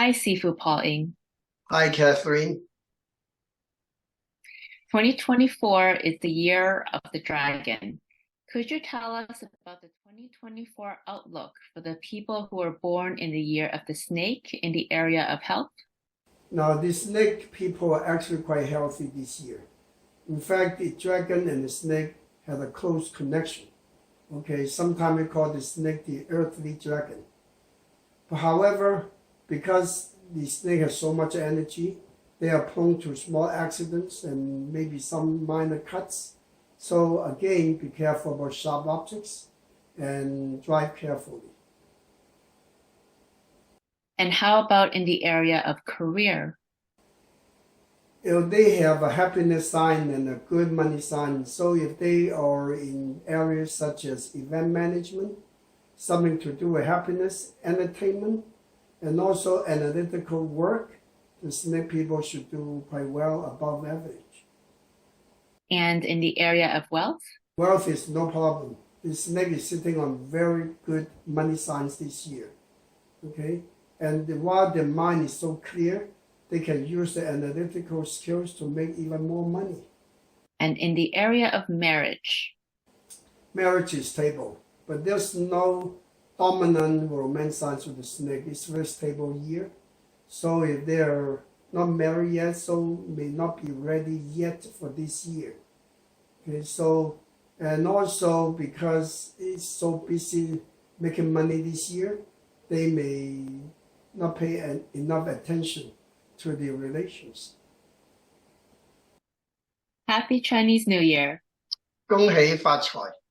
Hi, Sifu Paul Ng. Hi, Catherine. 2024 is the year of the dragon. Could you tell us about the 2024 outlook for the people who were born in the year of the snake in the area of health? Now, the snake people are actually quite healthy this year. In fact, the dragon and the snake had a close connection. Okay, sometimes we call the snake the earthly dragon. But however, because the snake has so much energy, they are prone to small accidents and maybe some minor cuts. So again, be careful about sharp objects and drive carefully. And how about in the area of career? If they have a happiness sign and a good money sign, so if they are in areas such as event management, something to do with happiness, entertainment, and also analytical work, the snake people should do quite well, above average. And in the area of wealth? Wealth is no problem. The snake is sitting on very good money signs this year. Okay? And while their mind is so clear, they can use the analytical skills to make even more money. And in the area of marriage? Marriage is stable, but there's no dominant romance signs with the snake. It's a very stable year. So if they're not married yet, so may not be ready yet for this year. Okay, so, and also because it's so busy making money this year, they may not pay enough attention to their relations. Happy Chinese New Year! 恭喜發財!